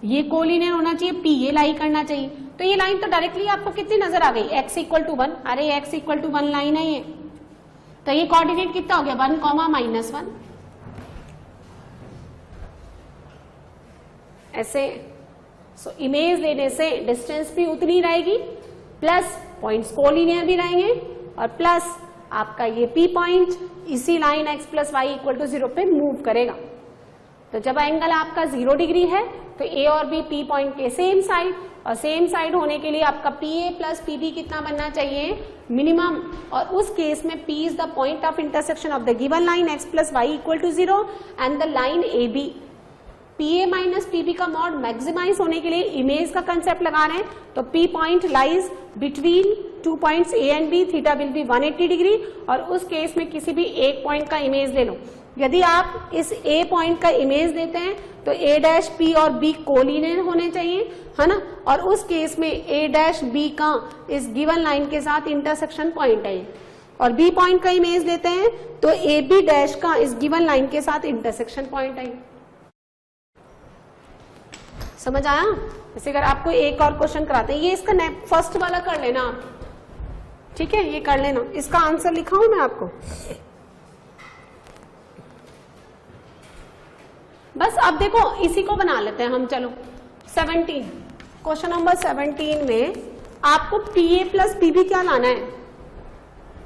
ये कोलिनियर होना चाहिए, पी ये लाई करना चाहिए। तो ये लाइन तो डायरेक्टली आपको कितनी नजर आ गई, x इक्वल टू 1, अरे x इक्वल टू 1 लाइन है ये, तो ये कोऑर्डिनेट कितना हो गया 1 कॉमा माइनस 1 ऐसे। सो इमेज लेने से डिस्टेंस भी उतनी रहेगी, प्लस पॉइंट्स कोलिनियर भी रहेंगे, और प्लस आपका ये P पॉइंट इसी line x plus Y equal to 0 पे मूव करेगा। तो जब एंगल आपका 0 डिग्री है तो A और B P पॉइंट के सेम साइड, और सेम साइड होने के लिए आपका PA प्लस PB कितना बनना चाहिए मिनिमम, और उस केस में P is the point of intersection of the given line x plus Y equal to 0 the द लाइन AB। PA माइनस PB का मॉड मैक्सिमाइज होने के लिए इमेज का कंसेप्ट लगा रहे हैं, तो P point lies between 2 points A and B, theta will be 180 degree, और उस केस में किसी भी एक पॉइंट का इमेज ले लो। यदि आप इस A पॉइंट का इमेज देते हैं तो A डैश P और B कोलिनियर होने चाहिए, है ना, और उस केस में A डैश B का इस गिवन लाइन के साथ इंटरसेक्शन पॉइंट है, और B पॉइंट का इमेज लेते हैं तो AB डैश का इस गिवन लाइन के साथ इंटरसेक्शन पॉइंट है। समझ आया? जैसे अगर आपको एक और क्वेश्चन कराते हैं, ये इसका फर्स्ट वाला कर लेना आप, ठीक है, ये कर लेना, इसका आंसर लिखा हूं मैं आपको। बस अब देखो इसी को बना लेते हैं हम, चलो 17 क्वेश्चन नंबर 17 में आपको PA प्लस PB क्या लाना है,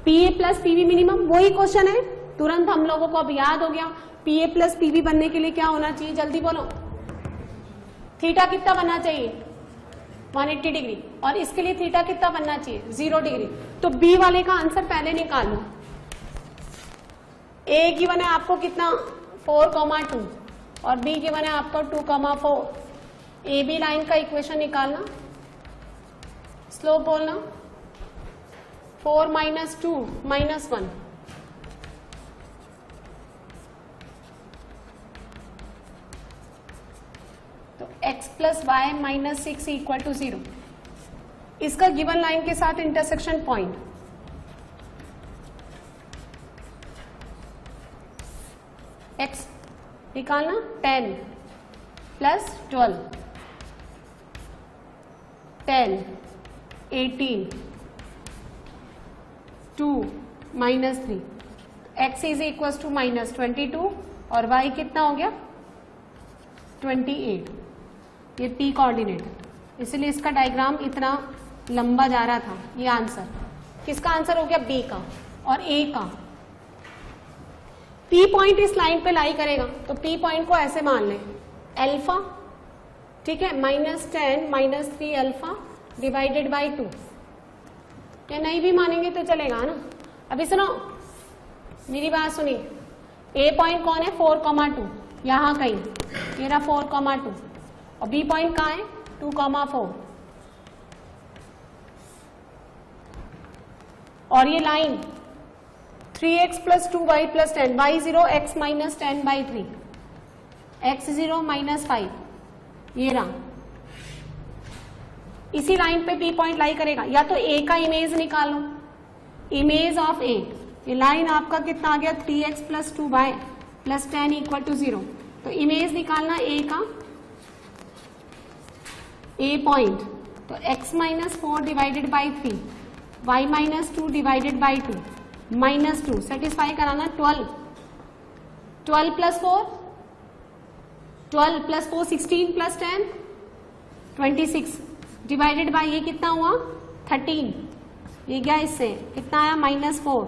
PA प्लस PB मिनिमम, वही क्वेश्चन है, तुरंत हम लोगों को अब याद हो गया। PA प्लस PB बनने के लिए क्या होना चाहिए, जल्दी बोलो, थीटा कितना बनना चाहिए 180 डिग्री, और इसके लिए थीटा कितना बनना चाहिए 0 डिग्री। तो B वाले का आंसर पहले निकाल लो। A गिवन है आपको कितना 4,2 और B गिवन है आपको 2,4। AB लाइन का इक्वेशन निकालना, स्लोप बोलना 4 माइनस 2 माइनस 1, तो x plus y minus 6 equal to 0। इसका गिवन लाइन के साथ इंटरसेक्शन पॉइंट x निकालना 10 plus 12, 10, 18, 2 minus 3, x is equal to minus 22 और y कितना हो गया 28। ये P कोऑर्डिनेट, इसलिए इसका डायग्राम इतना लंबा जा रहा था। ये आंसर किसका आंसर हो गया B का, और A का P पॉइंट इस लाइन पे लाई करेगा, तो P पॉइंट को ऐसे मान लें अल्फा, ठीक है, -10 माइनस 3 अल्फा डिवाइडेड बाई 2, या नहीं भी मानेंगे तो चलेगा ना। अभी सुनो मेरी बात सुनिए, A पॉइंट कौन है 4,2, यहां कहीं ये रहा 4,2, और B पॉइंट कहाँ है 2,4, और ये line 3x plus 2y plus 10, y0 x minus 10 by 3, x0 minus 5, ये रहा। इसी लाइन पे B पॉइंट लाई करेगा, या तो A का इमेज निकालो, इमेज ऑफ A, ये लाइन आपका कितना आ गया 3x plus 2y plus 10 equal to 0, तो इमेज निकालना A का, A पॉइंट, तो x minus 4 divided by 3, y minus 2 divided by 2, minus 2 satisfy कराना 12, 12 plus 4, 12 plus 4 16 plus 10 26 divided by ये कितना हुआ 13, ये गया इससे कितना आया -4,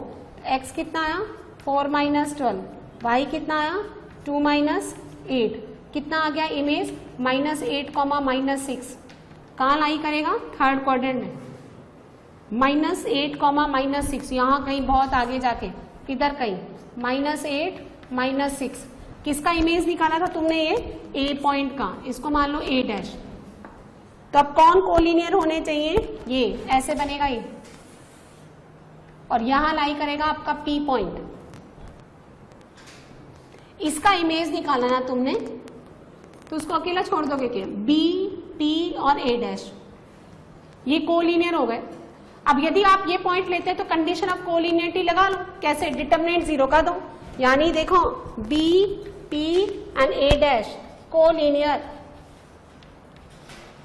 x कितना आया 4 माइनस 12, y कितना आया 2 माइनस 8, कितना आ गया इमेज -8 -6, कहाँ लाई करेगा थर्ड क्वाड्रेंट में, -8 -6, यहाँ कहीं बहुत आगे जाके, किधर कहीं -8 -6, किसका इमेज निकाला था तुमने ये A पॉइंट का, इसको मान लो A डैश। तो अब कौन कोलिनियर होने चाहिए, ये ऐसे बनेगा, ये और यहां लाई करेगा आपका P पॉइंट। इसका इमेज निकाला ना तुमने तो उसको अकेला छोड़ दोगे क्या? B, P और A डैश ये कोलिनियर हो गए। अब यदि आप ये पॉइंट लेते हैं तो कंडीशन ऑफ कोलिनियरिटी लगा लो। कैसे? डिटरमिनेंट 0 का दो, यानी देखो B, P and A dash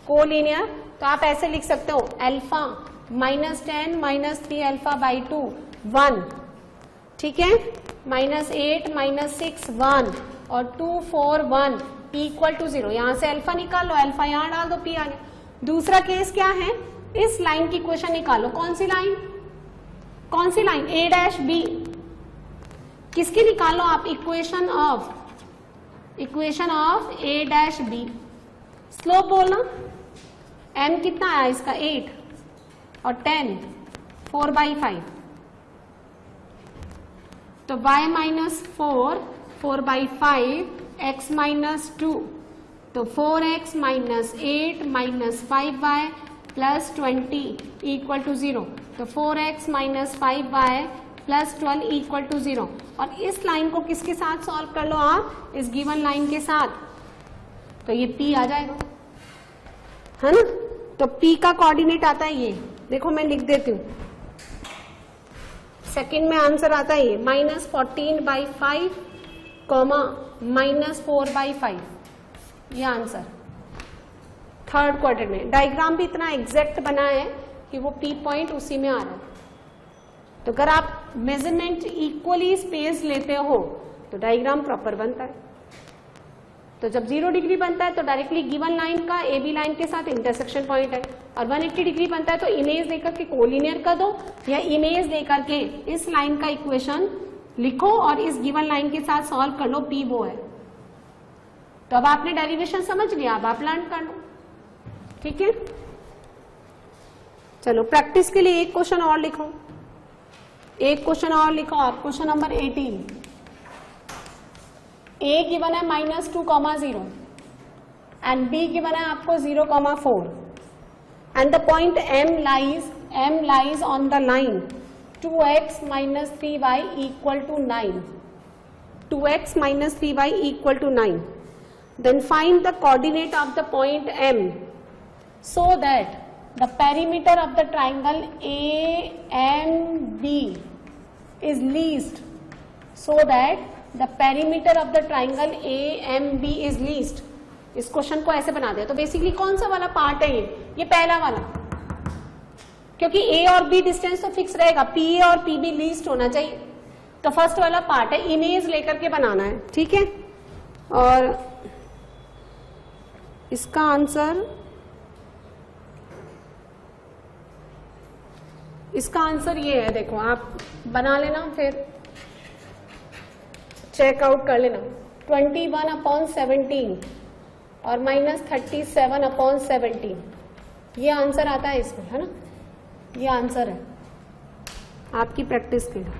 collinear. तो आप ऐसे लिख सकते हो अल्फा -10 -3 अल्फा बाई 2 1, ठीक है, -8 -6 1 और 2 4 1 इक्वल टू 0। यहां से अल्फा निकाल लो, अल्फा यहां डाल दो, P आ गया। दूसरा केस क्या है? इस लाइन की इक्वेशन निकालो। कौन सी लाइन? A dash B। किसकी निकालो आप? Equation of A dash B। Slope बोलना, m कितना आया इसका? 8 और 10 4/5, तो y -4 4/5 x -2, तो 4x -8 -5y plus 20 equal to 0, तो 4x -5y plus 12 equal to 0। और इस लाइन को किसके साथ सॉल्व कर लो आप? इस गिवन लाइन के साथ, तो ये P आ जाएगा, है ना। तो P का कोऑर्डिनेट आता है ये, देखो मैं लिख देती हूँ। सेकंड में आंसर आता है ये -14/5 -4/5, ये आंसर थर्ड क्वाड्रेंट में। डायग्राम भी इतना एग्जैक्ट बना है कि वो P पॉइंट उसी में आ रहा है। तो अगर आप मेजरमेंट इक्वली स्पेस लेते हो तो डायग्राम प्रॉपर बनता है। तो जब 0 डिग्री बनता है तो डायरेक्टली गिवन लाइन का AB लाइन के साथ इंटरसेक्शन पॉइंट है, और 180 डिग्री बनता है तो इमेज लेकर के कोलिनियर कर दो, या इमेज लेकर के इस लाइन का इक्वेशन लिखो और इस गिवन लाइन के साथ सॉल्व कर लो, P वो है। तो अब आपने डेरिवेशन समझ लिया, अब आप लर्न कर लो, ठीक है। चलो प्रैक्टिस के लिए एक क्वेश्चन और लिखो, आप क्वेश्चन नंबर 18। A गिवन है -2,0 एंड B गिवन है आपको 0,4 and the point M lies on the line 2x - 3y equal to 9, 2x - 3y equal to 9। Then find the coordinate of the point M so that the perimeter of the triangle AMB is least, so that the perimeter of the triangle AMB is least। इस question को ऐसे बना दिया। तो basically कौन सा वाला part है ये पहला वाला, क्योंकि A और B डिस्टेंस तो फिक्स रहेगा, PA और PB लीस्ट होना चाहिए। तो फर्स्ट वाला पार्ट है, इमेज लेकर के बनाना है, ठीक है। और इसका आंसर ये है, देखो आप बना लेना, फिर चेकआउट कर लेना। 21/17 और -37/17, ये आंसर आता है इसमें, है ना। ये आंसर है आपकी प्रैक्टिस के लिए।